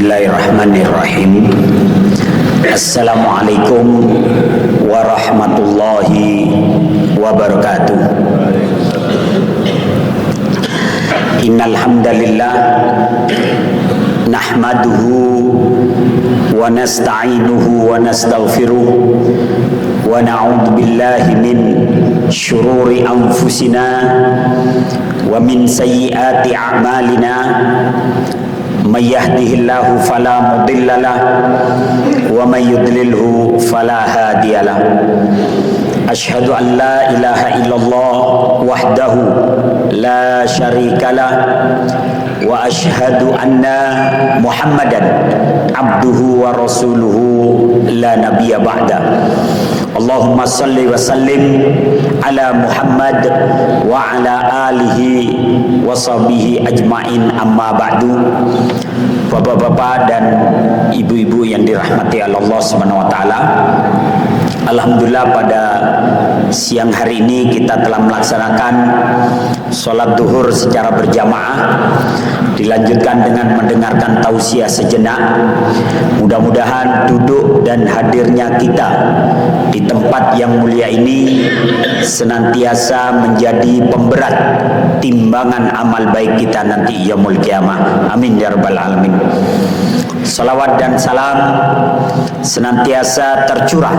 Bismillahirrahmanirrahim. Assalamualaikum warahmatullahi wabarakatuh. Innal hamdalillah nahmaduhu wa nasta'inuhu wa nastaghfiruh wa na'udzu billahi min syururi anfusina wa min sayyiati a'malina. May yahdihillahu fala mudhillalah wa may yudlilhu fala hadiyalah. Asyhadu an la ilaha illallah wahdahu la syarikalah wa asyhadu anna Muhammadan abduhu wa rasuluhu la nabiyya ba'da. Allahumma salli wa sallim ala Muhammad wa ala alihi wa sahbihi ajma'in, amma ba'du. Bapak-bapak dan ibu-ibu yang dirahmati Allah Subhanahu wa taala, alhamdulillah pada siang hari ini kita telah melaksanakan sholat duhur secara berjamaah, dilanjutkan dengan mendengarkan tausiah sejenak. Mudah-mudahan duduk dan hadirnya kita di tempat yang mulia ini senantiasa menjadi pemberat timbangan amal baik kita nanti yaumul qiyamah. Amin ya rabbal alamin. Salawat dan salam senantiasa tercurah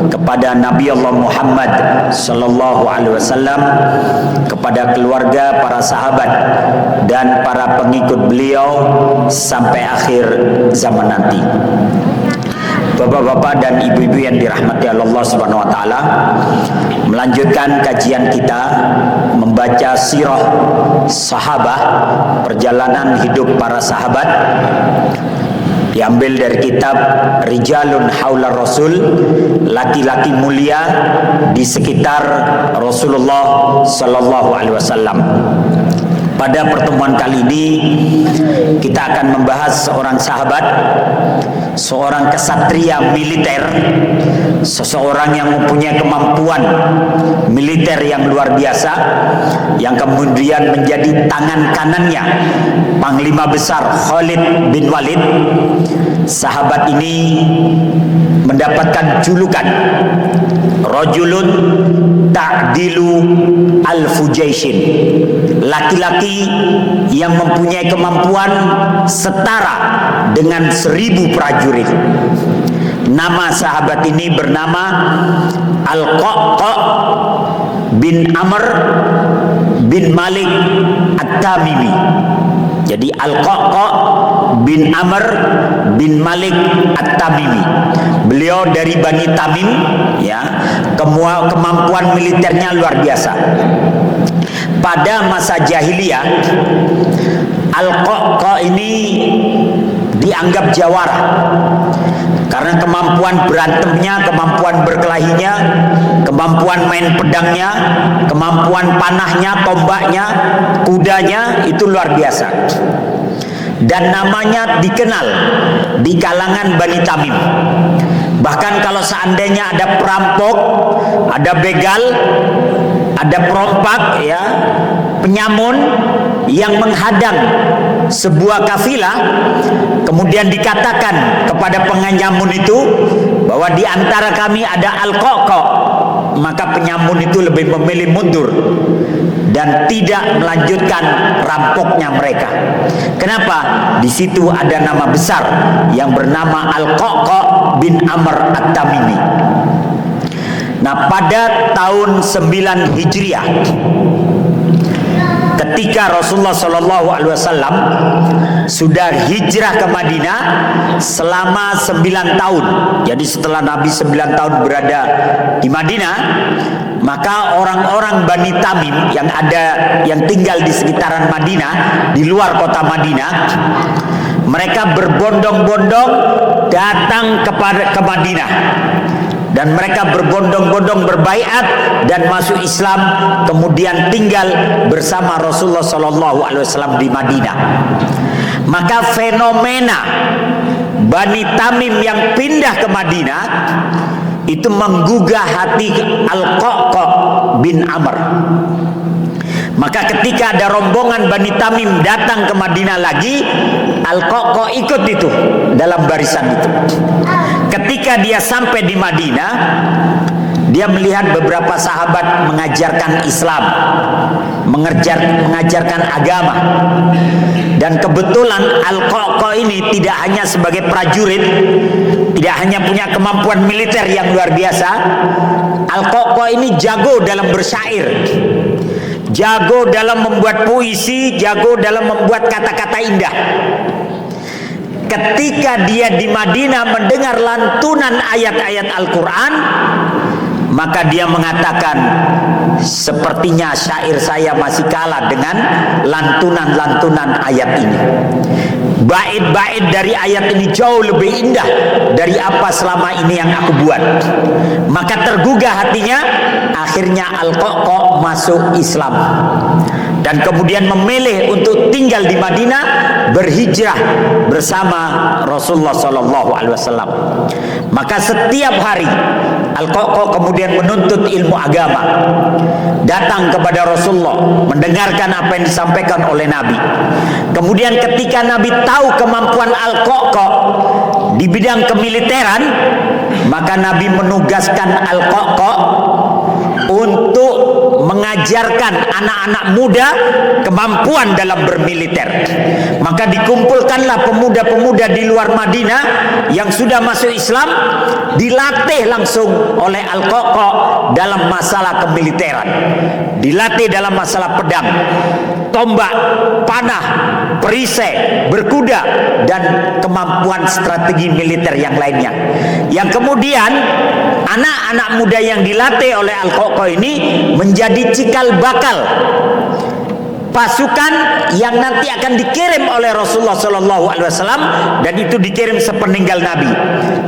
kepada Nabi Allah Muhammad sallallahu alaihi wasallam, kepada keluarga, para sahabat dan para pengikut beliau sampai akhir zaman nanti. Bapak-bapak dan ibu-ibu yang dirahmati Allah Subhanahu wa taala, melanjutkan kajian kita membaca sirah sahabah, perjalanan hidup para sahabat, diambil dari kitab Rijalun Haula Rasul, laki-laki mulia di sekitar Rasulullah sallallahu alaihi wasallam. Pada pertemuan kali ini kita akan membahas seorang sahabat, seorang kesatria militer, seseorang yang mempunyai kemampuan militer yang luar biasa, yang kemudian menjadi tangan kanannya Panglima Besar Khalid bin Walid. Sahabat ini mendapatkan julukan Rajulun Ta'dilu Al-Fujaishin, laki-laki yang mempunyai kemampuan setara dengan 1000 prajurit. Nama sahabat ini bernama Al-Qa'qa bin Amr bin Malik At-Tamimi. Jadi Al-Qa'qa bin Amr bin Malik At-Tamimi. Beliau dari Bani Tamim, ya. Kemampuan militernya luar biasa. Pada masa jahiliyah, Al-Qa'qa ini dianggap jawara karena kemampuan berantemnya, kemampuan berkelahinya, kemampuan main pedangnya, kemampuan panahnya, tombaknya, kudanya itu luar biasa. Dan namanya dikenal di kalangan Bani Tamim. Bahkan kalau seandainya ada perampok, ada begal, ada perompak, ya, penyamun yang menghadang sebuah kafilah, kemudian dikatakan kepada penyamun itu bahwa di antara kami ada Al-Qa'qa, maka penyamun itu lebih memilih mundur dan tidak melanjutkan rampoknya mereka. Kenapa? Di situ ada nama besar yang bernama Al-Qa'qa bin Amr At-Tamimi. Nah, pada tahun 9 Hijriah, ketika Rasulullah Shallallahu Alaihi Wasallam sudah hijrah ke Madinah selama 9 tahun. Jadi setelah Nabi 9 tahun berada di Madinah, maka orang-orang Bani Tamim yang tinggal di sekitaran Madinah, di luar kota Madinah, mereka berbondong-bondong datang ke Madinah. Dan mereka berbondong-bondong berbaiat dan masuk Islam, kemudian tinggal bersama Rasulullah Sallallahu Alaihi Wasallam di Madinah. Maka fenomena Bani Tamim yang pindah ke Madinah itu menggugah hati Al-Qa'qa bin Amr. Maka ketika ada rombongan Bani Tamim datang ke Madinah lagi, Al-Qaqqa ikut itu dalam barisan itu. Ketika dia sampai di Madinah, dia melihat beberapa sahabat mengajarkan Islam, mengajarkan agama. Dan kebetulan Al-Qaqqa ini tidak hanya sebagai prajurit, tidak hanya punya kemampuan militer yang luar biasa. Al-Qaqqa ini jago dalam bersyair, jago dalam membuat puisi, jago dalam membuat kata-kata indah. Ketika dia di Madinah mendengar lantunan ayat-ayat Al-Quran, maka dia mengatakan, sepertinya syair saya masih kalah dengan lantunan-lantunan ayat ini. Bait-bait dari ayat ini jauh lebih indah dari apa selama ini yang aku buat. Maka tergugah hatinya, akhirnya Al-Qaqqa masuk Islam dan kemudian memilih untuk tinggal di Madinah, berhijrah bersama Rasulullah SAW. Maka setiap hari Al-Qaqqa kemudian menuntut ilmu agama, datang kepada Rasulullah, mendengarkan apa yang disampaikan oleh Nabi. Kemudian ketika Nabi tahu kemampuan Al-Qaqqa di bidang kemiliteran, maka Nabi menugaskan Al-Qaqqa untuk mengajarkan anak-anak muda kemampuan dalam bermiliter. Maka dikumpulkanlah pemuda-pemuda di luar Madinah yang sudah masuk Islam, dilatih langsung oleh Al-Qaqqa dalam masalah kemiliteran, dilatih dalam masalah pedang, tombak, panah, perisai, berkuda, dan kemampuan strategi militer yang lainnya. Yang kemudian anak-anak muda yang dilatih oleh Al-Qaqqa ini menjadi cikal bakal pasukan yang nanti akan dikirim oleh Rasulullah SAW, dan itu dikirim sepeninggal Nabi,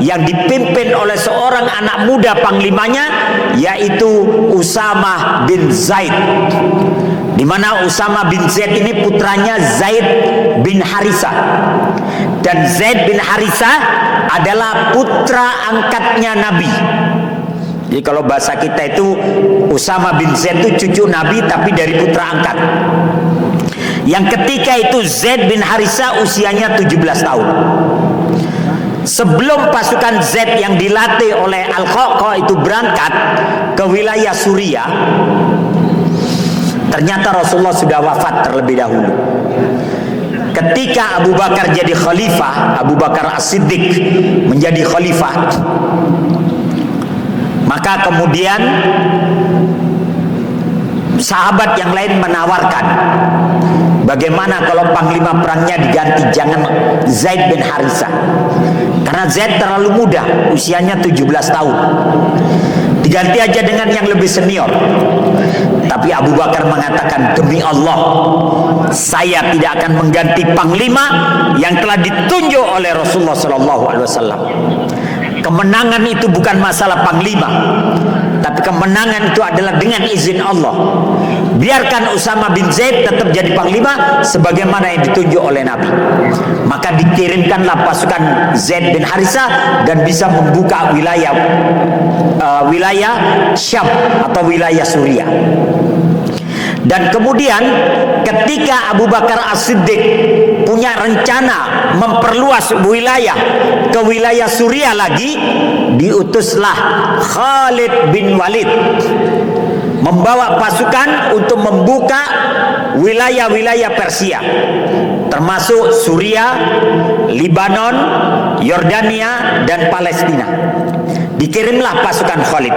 yang dipimpin oleh seorang anak muda panglimanya, yaitu Usamah bin Zaid. Di mana Usamah bin Zaid ini putranya Zaid bin Harisah, dan Zaid bin Harisah adalah putra angkatnya Nabi. Jadi kalau bahasa kita itu Usamah bin Zaid itu cucu Nabi tapi dari putra angkat. Yang ketika itu Zaid bin Harisah usianya 17 tahun. Sebelum pasukan Zaid yang dilatih oleh Al-Qaqqa itu berangkat ke wilayah Suriah, ternyata Rasulullah sudah wafat terlebih dahulu. Ketika Abu Bakar jadi khalifah, Abu Bakar As-Siddiq menjadi khalifah, maka kemudian sahabat yang lain menawarkan, bagaimana kalau panglima perangnya diganti, jangan Zaid bin Harisah, karena Zaid terlalu muda, usianya 17 tahun, diganti aja dengan yang lebih senior. Tapi Abu Bakar mengatakan, demi Allah, saya tidak akan mengganti panglima yang telah ditunjuk oleh Rasulullah SAW. Kemenangan itu bukan masalah panglima, tapi kemenangan itu adalah dengan izin Allah. Biarkan Usamah bin Zaid tetap jadi panglima sebagaimana yang ditunjuk oleh Nabi. Maka dikirimkanlah pasukan Zaid bin Harisah dan bisa membuka wilayah Syam atau wilayah Suriah. Dan kemudian ketika Abu Bakar As-Siddiq punya rencana memperluas wilayah ke wilayah Suriah lagi, diutuslah Khalid bin Walid membawa pasukan untuk membuka wilayah-wilayah Persia, termasuk Suriah, Libanon, Yordania, dan Palestina. Dikirimlah pasukan Khalid.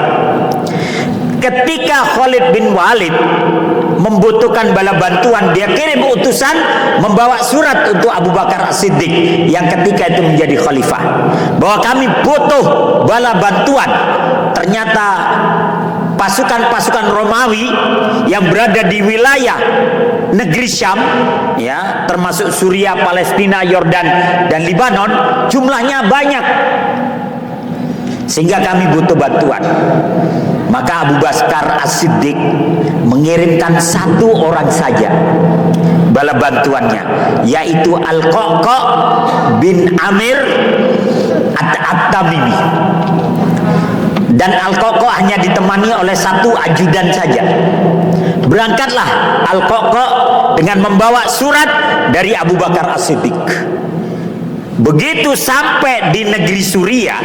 Ketika Khalid bin Walid membutuhkan bala bantuan, dia kirim utusan membawa surat untuk Abu Bakar As-Siddiq yang ketika itu menjadi khalifah, bahwa kami butuh bala bantuan. Ternyata pasukan-pasukan Romawi yang berada di wilayah negeri Syam, ya, termasuk Suriah, Palestina, Yordan, dan Libanon, jumlahnya banyak, sehingga kami butuh bantuan. Maka Abu Bakar As-Siddiq mengirimkan satu orang saja bala bantuannya, yaitu Al-Qaqqa bin Amir At-Tamimi. Dan Al-Qaqqa hanya ditemani oleh satu ajudan saja. Berangkatlah Al-Qaqqa dengan membawa surat dari Abu Bakar As-Siddiq. Begitu sampai di negeri Suria,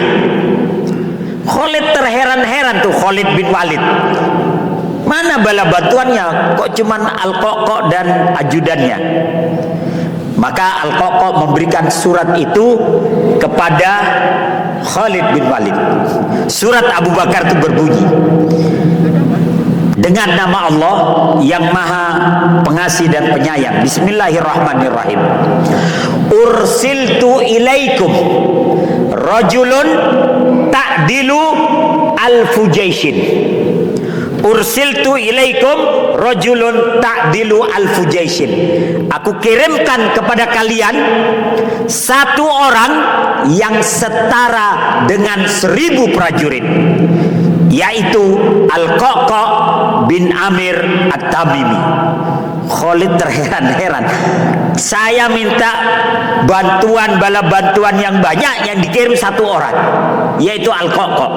Khalid terheran-heran tuh, Khalid bin Walid. Mana bala bantuannya? Kok cuman Al-Qaqqa dan ajudannya? Maka Al-Qaqqa memberikan surat itu kepada Khalid bin Walid. Surat Abu Bakar itu berbunyi, dengan nama Allah yang Maha Pengasih dan Penyayang. Bismillahirrahmanirrahim. Ursiltu ilaikum rajulun ta'dilu alfu jaishin. Ursiltu ilaikum rajulun ta'dilu alfu jaishin. Aku kirimkan kepada kalian satu orang yang setara dengan 1000 prajurit, yaitu Al-Qaqqa bin Amir At-Tamimi. Khalid terheran-heran. Saya minta bantuan, bala bantuan yang banyak, yang dikirim satu orang, yaitu Al-Qaqqa.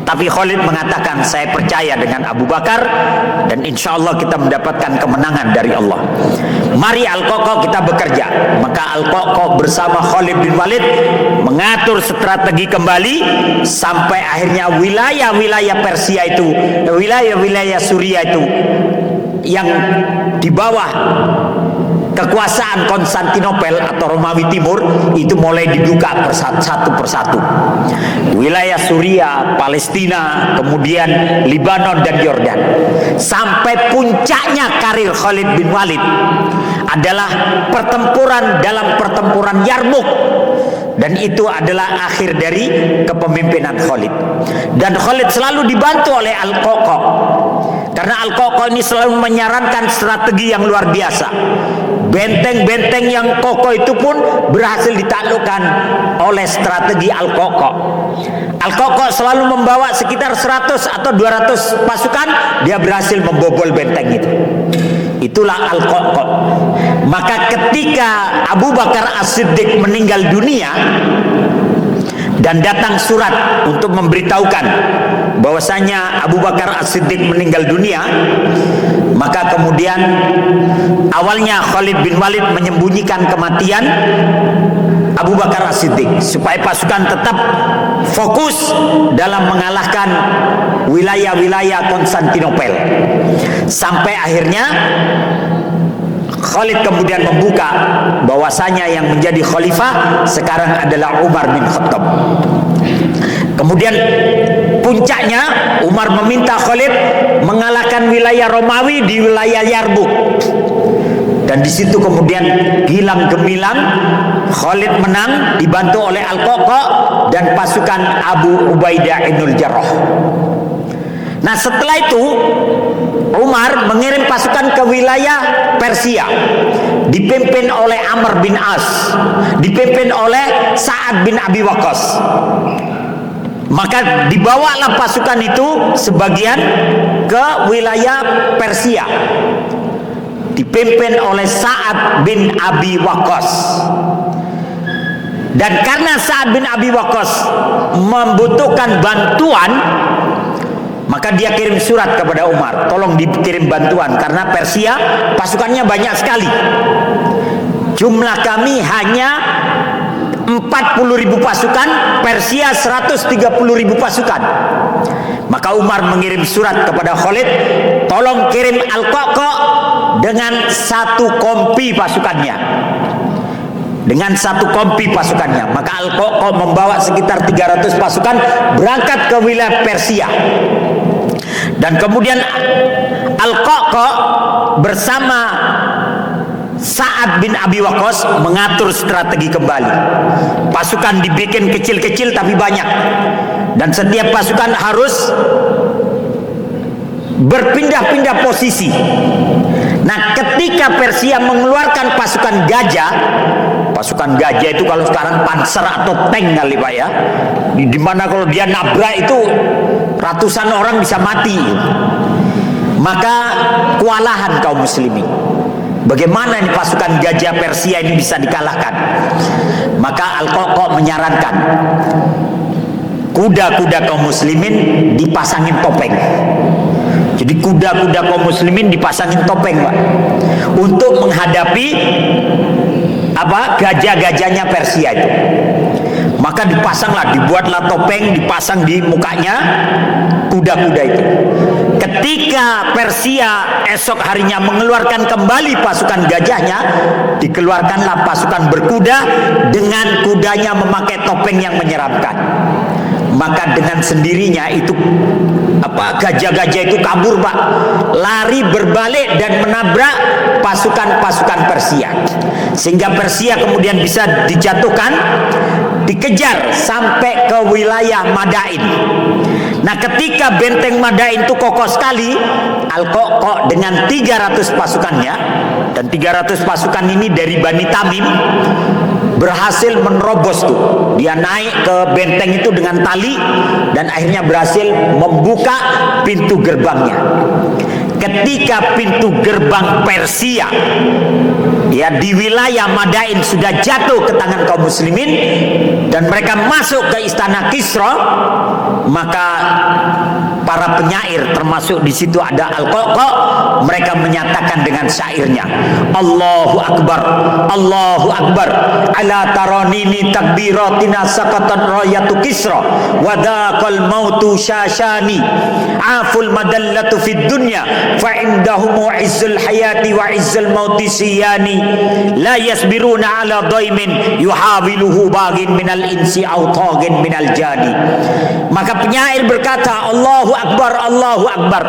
Tapi Khalid mengatakan, saya percaya dengan Abu Bakar dan insya Allah kita mendapatkan kemenangan dari Allah. Mari Al-Qaqqa kita bekerja. Maka Al-Qaqqa bersama Khalid bin Walid mengatur strategi kembali sampai akhirnya wilayah-wilayah Persia itu, wilayah-wilayah Suria itu yang di bawah kekuasaan Konstantinopel atau Romawi Timur itu mulai dibuka satu persatu. Wilayah Suria, Palestina, kemudian Lebanon dan Yordan. Sampai puncaknya karir Khalid bin Walid adalah pertempuran dalam pertempuran Yarmuk. Dan itu adalah akhir dari kepemimpinan Khalid. Dan Khalid selalu dibantu oleh Al-Qaqqa. Karena Al-Qaqqa ini selalu menyarankan strategi yang luar biasa. Benteng-benteng yang kokoh itu pun berhasil ditaklukkan oleh strategi Al-Qaqqa. Al-Qaqqa selalu membawa sekitar 100 atau 200 pasukan, dia berhasil membobol benteng itu. Itulah Al-Qaqqa. Maka ketika Abu Bakar As-Siddiq meninggal dunia dan datang surat untuk memberitahukan bahwasanya Abu Bakar As-Siddiq meninggal dunia, maka kemudian awalnya Khalid bin Walid menyembunyikan kematian Abu Bakar As-Siddiq supaya pasukan tetap fokus dalam mengalahkan wilayah-wilayah Konstantinopel. Sampai akhirnya Khalid kemudian membuka bahwasanya yang menjadi khalifah sekarang adalah Umar bin Khattab. Kemudian puncaknya Umar meminta Khalid mengalahkan wilayah Romawi di wilayah Yarmuk. Dan di situ kemudian gilang gemilang Khalid menang dibantu oleh Al-Qaqqa dan pasukan Abu Ubaidah ibnul Jarrah. Nah, setelah itu Umar mengirim pasukan ke wilayah Persia dipimpin oleh Amr bin As, dipimpin oleh Sa'ad bin Abi Waqqas. Maka dibawalah pasukan itu sebagian ke wilayah Persia dipimpin oleh Sa'ad bin Abi Waqqas. Dan karena Sa'ad bin Abi Waqqas membutuhkan bantuan, maka dia kirim surat kepada Umar, tolong dikirim bantuan karena Persia pasukannya banyak sekali. Jumlah kami hanya 40.000 pasukan, Persia 130.000 pasukan. Maka Umar mengirim surat kepada Khalid, tolong kirim Al-Qaqqa dengan satu kompi pasukannya. Dengan satu kompi pasukannya. Maka Al-Qaqqa membawa sekitar 300 pasukan berangkat ke wilayah Persia. Dan kemudian Al-Qaqqa bersama Sa'ad bin Abi Waqqas mengatur strategi kembali. Pasukan dibikin kecil-kecil tapi banyak. Dan setiap pasukan harus berpindah-pindah posisi. Nah, ketika Persia mengeluarkan pasukan gajah itu kalau sekarang panser atau tank kali Pak ya, di mana kalau dia nabrak itu ratusan orang bisa mati. Maka kewalahan kaum muslimin. Bagaimana ini pasukan gajah Persia ini bisa dikalahkan? Maka Al-Qaqqa menyarankan kuda-kuda kaum muslimin dipasangin topeng. Jadi kuda-kuda kaum muslimin dipasangin topeng, Pak, untuk menghadapi gajah-gajahnya Persia itu. Maka dibuatlah topeng, dipasang di mukanya kuda-kuda itu. Ketika Persia esok harinya mengeluarkan kembali pasukan gajahnya, dikeluarkanlah pasukan berkuda dengan kudanya memakai topeng yang menyeramkan. Maka dengan sendirinya itu gajah-gajah itu kabur, Pak, lari berbalik dan menabrak pasukan-pasukan Persia, sehingga Persia kemudian bisa dijatuhkan, dikejar sampai ke wilayah Madain. Nah, ketika benteng Madain itu kokoh sekali, Al-Qaqqa dengan 300 pasukannya, dan 300 pasukan ini dari Bani Tamim, berhasil menerobos tuh. Dia naik ke benteng itu dengan tali dan akhirnya berhasil membuka pintu gerbangnya. Ketika pintu gerbang Persia di wilayah Madain sudah jatuh ke tangan kaum muslimin dan mereka masuk ke istana Kisra, maka para penyair, termasuk di situ ada Al-Qaqqa, mereka menyatakan dengan syairnya, Allahu Akbar, Allahu Akbar, ala taronini takbiratina saqatan rayatu Kisra wa dhaqal mautu syashani aful madallatu fid dunya fa indahum izzul hayati wa izzul mauti siyani la yasbiruna ala daimin yuhawiluhu bagin minal insi aw tagin minal jani. Maka penyair berkata, Allahu Akbar, Allahu Akbar,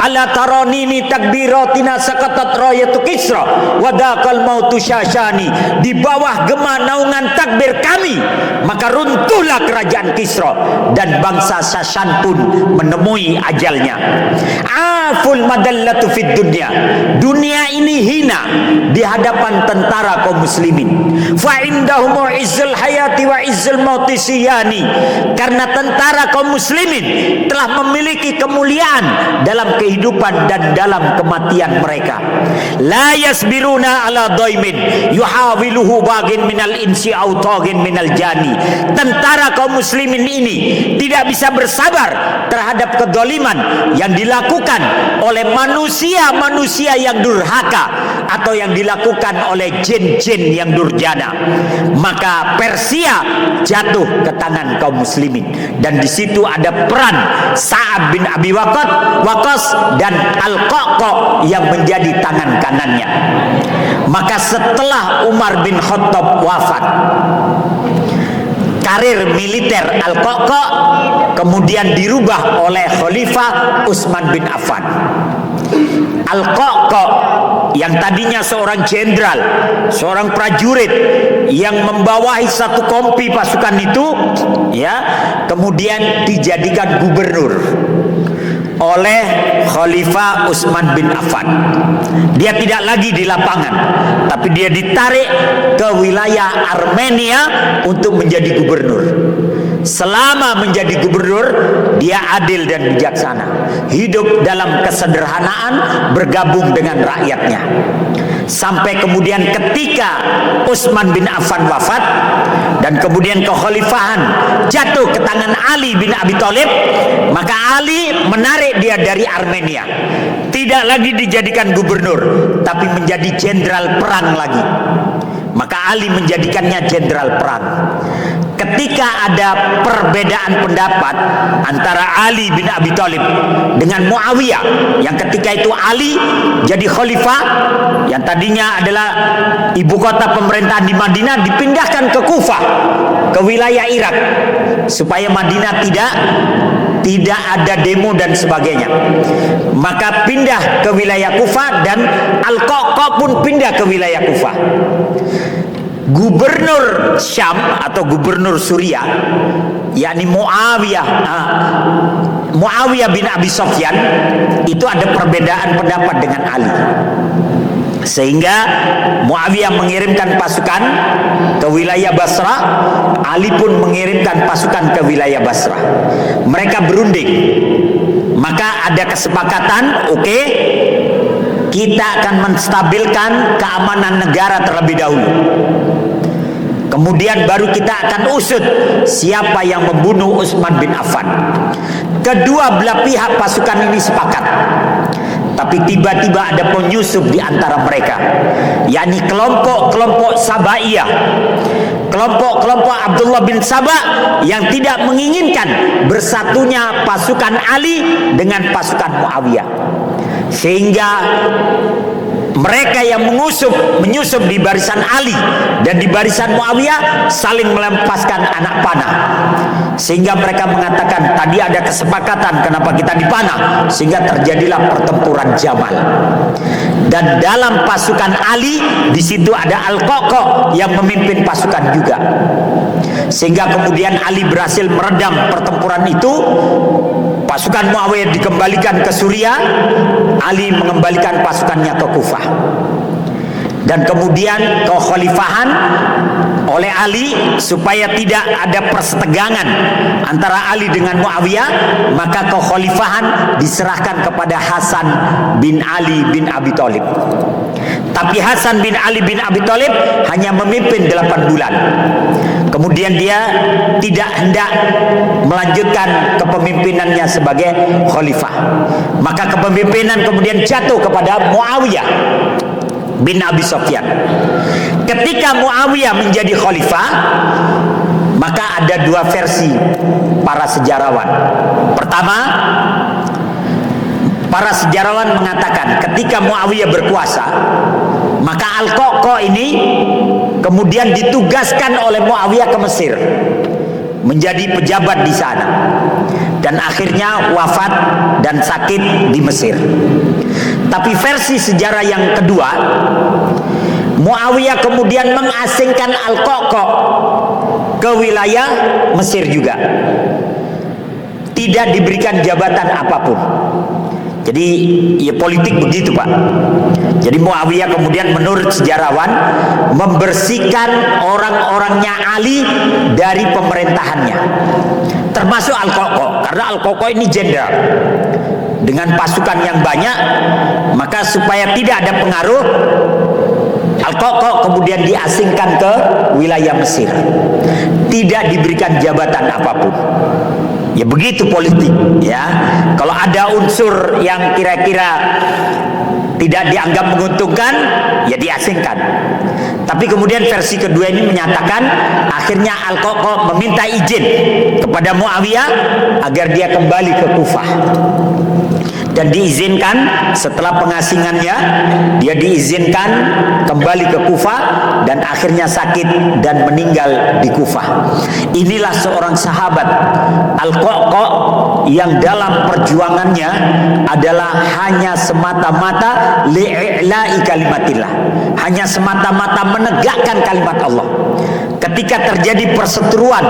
ala taronini takbiratina saqatat rayatu Kisra wa dhaqal mautu syashani. Di bawah gema naungan takbir kami maka runtuhlah kerajaan Kisra dan bangsa Sashan pun menemui ajalnya. Aful madallatu fid dunya, dunia ini hina di hadapan tentara kaum muslimin. Fa indahum izzul hayati wa izzul mauti siyani, karena tentara kaum muslimin telah memiliki kemuliaan dalam kehidupan dan dalam kematian mereka. La yasbiruna ala daimin yuhawiluhu bagin minal insi aw tagin minal jani. Tentara kaum muslimin ini tidak bisa bersabar terhadap kedoliman yang dilakukan oleh manusia-manusia yang durhaka atau yang dilakukan oleh jin-jin yang durjana. Maka Persia jatuh ke tangan kaum muslimin, dan di situ ada peran Sa'ad bin Abi Waqqas dan Al-Qaqqa yang menjadi tangan kanannya. Maka setelah Umar bin Khattab wafat, karir militer Al-Qaqqa kemudian dirubah oleh Khalifah Utsman bin Affan. Al-Qaqqa yang tadinya seorang jenderal, seorang prajurit yang membawahi satu kompi pasukan itu, kemudian dijadikan gubernur oleh Khalifah Utsman bin Affan. Dia tidak lagi di lapangan, tapi dia ditarik ke wilayah Armenia untuk menjadi gubernur. Selama menjadi gubernur, dia adil dan bijaksana, hidup dalam kesederhanaan, bergabung dengan rakyatnya. Sampai kemudian ketika Utsman bin Affan wafat dan kemudian kekhalifahan jatuh ke tangan Ali bin Abi Thalib, maka Ali menarik dia dari Armenia. Tidak lagi dijadikan gubernur, tapi menjadi jenderal perang lagi. Maka Ali menjadikannya jenderal perang. Ketika ada perbedaan pendapat antara Ali bin Abi Thalib dengan Muawiyah, yang ketika itu Ali jadi khalifah, yang tadinya adalah ibu kota pemerintahan di Madinah dipindahkan ke Kufah, ke wilayah Irak, supaya Madinah tidak ada demo dan sebagainya. Maka pindah ke wilayah Kufah, dan Al-Qaqqa pun pindah ke wilayah Kufah. Gubernur Syam atau gubernur Suriah, yakni Muawiyah bin Abi Sufyan, itu ada perbedaan pendapat dengan Ali, sehingga Muawiyah mengirimkan pasukan ke wilayah Basra, Ali pun mengirimkan pasukan ke wilayah Basra. Mereka berunding, maka ada kesepakatan, oke, kita akan menstabilkan keamanan negara terlebih dahulu, kemudian baru kita akan usut siapa yang membunuh Utsman bin Affan. Kedua belah pihak pasukan ini sepakat. tapi tiba-tiba ada penyusup di antara mereka, yakni kelompok-kelompok Sabaiyah, kelompok-kelompok Abdullah bin Sabah yang tidak menginginkan bersatunya pasukan Ali dengan pasukan Muawiyah, sehingga mereka yang menyusup di barisan Ali dan di barisan Muawiyah saling melepaskan anak panah, sehingga mereka mengatakan tadi ada kesepakatan kenapa kita dipanah, sehingga terjadilah pertempuran Jamal. Dan dalam pasukan Ali di situ ada Al-Qaqqa yang memimpin pasukan juga, sehingga kemudian Ali berhasil meredam pertempuran itu. Pasukan Muawiyah dikembalikan ke Suriah, Ali mengembalikan pasukannya ke Kufah. Dan kemudian kekhalifahan oleh Ali, supaya tidak ada persetegangan antara Ali dengan Muawiyah, maka kekhalifahan diserahkan kepada Hasan bin Ali bin Abi Thalib. Tapi Hasan bin Ali bin Abi Thalib hanya memimpin 8 bulan. Kemudian dia tidak hendak melanjutkan kepemimpinannya sebagai khalifah. Maka kepemimpinan kemudian jatuh kepada Muawiyah bin Abi Sufyan. Ketika Muawiyah menjadi khalifah, maka ada 2 versi para sejarawan. Pertama, para sejarawan mengatakan ketika Muawiyah berkuasa, maka Al-Qaqqa ini kemudian ditugaskan oleh Muawiyah ke Mesir menjadi pejabat di sana, dan akhirnya wafat dan sakit di Mesir. Tapi versi sejarah yang kedua, Muawiyah kemudian mengasingkan Al-Qaqqa ke wilayah Mesir juga, tidak diberikan jabatan apapun. Jadi ya politik begitu Pak. Jadi Muawiyah kemudian menurut sejarawan membersihkan orang-orangnya Ali dari pemerintahannya, termasuk Al-Qaqqa, karena Al-Qaqqa ini jenderal dengan pasukan yang banyak. Maka supaya tidak ada pengaruh, Al-Qaqqa kemudian diasingkan ke wilayah Mesir, tidak diberikan jabatan apapun. Ya begitu politik ya. Kalau ada unsur yang kira-kira tidak dianggap menguntungkan, ya diasingkan. Tapi kemudian versi kedua ini menyatakan akhirnya Al-Qaqqa meminta izin kepada Muawiyah agar dia kembali ke Kufah. Dan diizinkan setelah pengasingannya, dia diizinkan kembali ke Kufah dan akhirnya sakit dan meninggal di Kufah. Inilah seorang sahabat Al-Qaqqa yang dalam perjuangannya adalah hanya semata-mata li'i'la'i kalimatillah, hanya semata-mata menegakkan kalimat Allah. Ketika terjadi perseteruan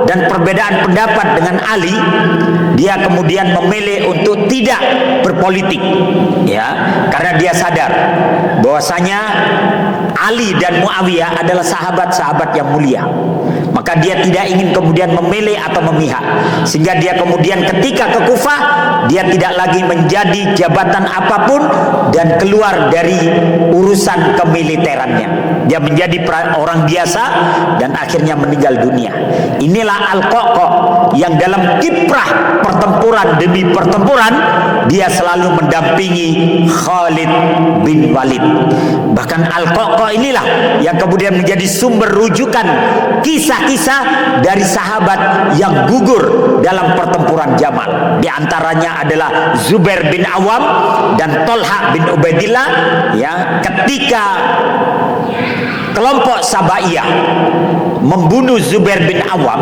dan perbedaan pendapat dengan Ali, dia kemudian memilih untuk tidak berpolitik, ya, karena dia sadar bahwasanya Ali dan Muawiyah adalah sahabat-sahabat yang mulia. Maka dia tidak ingin kemudian memilih atau memihak, sehingga dia kemudian ketika ke Kufah, dia tidak lagi menjadi jabatan apapun dan keluar dari urusan kemiliterannya. Dia menjadi orang biasa dan akhirnya meninggal dunia. Inilah Al-Qaqqa yang dalam kiprah pertempuran demi pertempuran dia selalu mendampingi Khalid bin Walid. Bahkan Al-Qaqqa inilah yang kemudian menjadi sumber rujukan kisah-kisah dari sahabat yang gugur dalam pertempuran Jamal. Di antaranya adalah Zubair bin Awam dan Tolha bin Ubaidillah, ya, ketika kelompok Sabaiyah membunuh Zubair bin Awam,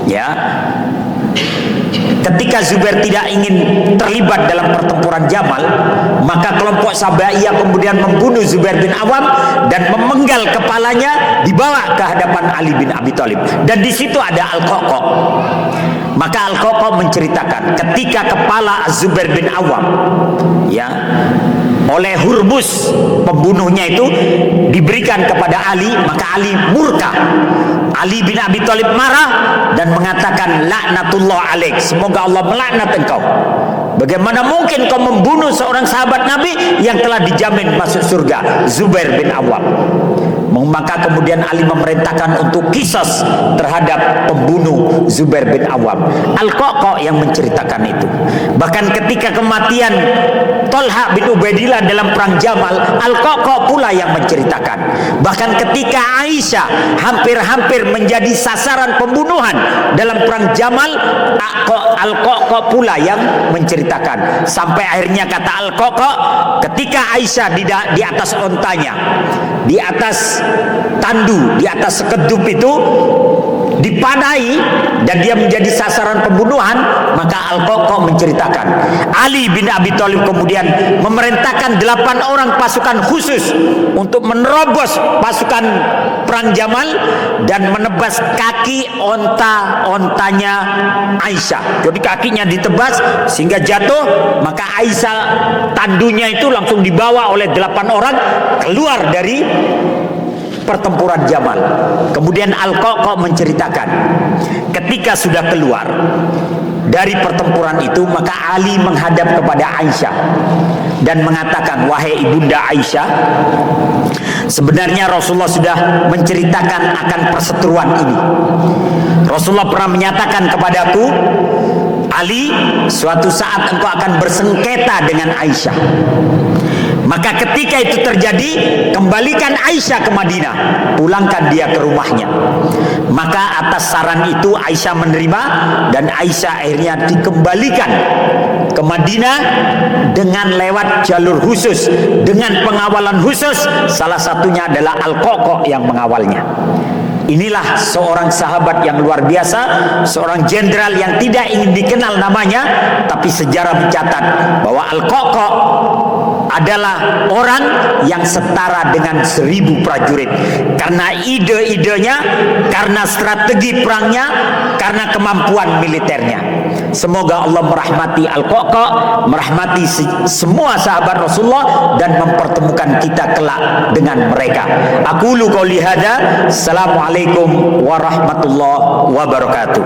ya, ketika Zubair tidak ingin terlibat dalam pertempuran Jamal, maka kelompok Sabaiyah kemudian membunuh Zubair bin Awam dan memenggal kepalanya, dibawa ke hadapan Ali bin Abi Thalib. Dan di situ ada Al-Qaqqa. Maka Al-Qaqqa menceritakan ketika kepala Zubair bin Awam, ya, oleh Hurmus pembunuhnya itu diberikan kepada Ali, maka Ali murka. Ali bin Abi Thalib marah dan mengatakan, laknatullah alaik, semoga Allah melaknat engkau. Bagaimana mungkin kau membunuh seorang sahabat Nabi yang telah dijamin masuk surga, Zubair bin Awam. Maka kemudian Ali memerintahkan untuk qisas terhadap pembunuh Zubair bin Awam. Al-Qaqqa yang menceritakan itu. Bahkan ketika kematian Tolha bin Ubaidillah dalam perang Jamal, Al-Qaqqa pula yang menceritakan. Bahkan ketika Aisyah hampir-hampir menjadi sasaran pembunuhan dalam perang Jamal, Al-Qaqqa pula yang menceritakan. Sampai akhirnya kata Al-Qaqqa, ketika Aisyah di atas ontanya, di atas tandu, di atas sekedup itu dipanai dan dia menjadi sasaran pembunuhan, maka Al-Qaqqa menceritakan Ali bin Abi Thalib kemudian memerintahkan 8 orang pasukan khusus untuk menerobos pasukan perang Jamal dan menebas kaki ontanya Aisyah. Jadi kakinya ditebas sehingga jatuh, maka Aisyah tandunya itu langsung dibawa oleh 8 orang keluar dari pertempuran Jamal. Kemudian Al-Qaqqa menceritakan ketika sudah keluar dari pertempuran itu, maka Ali menghadap kepada Aisyah dan mengatakan, wahai ibunda Aisyah, sebenarnya Rasulullah sudah menceritakan akan perseteruan ini. Rasulullah pernah menyatakan kepadaku, Ali, suatu saat engkau akan bersengketa dengan Aisyah. Maka ketika itu terjadi, kembalikan Aisyah ke Madinah, pulangkan dia ke rumahnya. Maka atas saran itu Aisyah menerima, dan Aisyah akhirnya dikembalikan ke Madinah dengan lewat jalur khusus, dengan pengawalan khusus. Salah satunya adalah Al-Qaqqa yang mengawalnya. Inilah seorang sahabat yang luar biasa, seorang jenderal yang tidak ingin dikenal namanya, tapi sejarah mencatat bahwa Al-Qaqqa adalah orang yang setara dengan 1000 prajurit, karena ide-idenya, karena strategi perangnya, karena kemampuan militernya. Semoga Allah merahmati Al-Qaqqa, merahmati semua sahabat Rasulullah, dan mempertemukan kita kelak dengan mereka. Aqulu qouli hadza, assalamualaikum warahmatullahi wabarakatuh.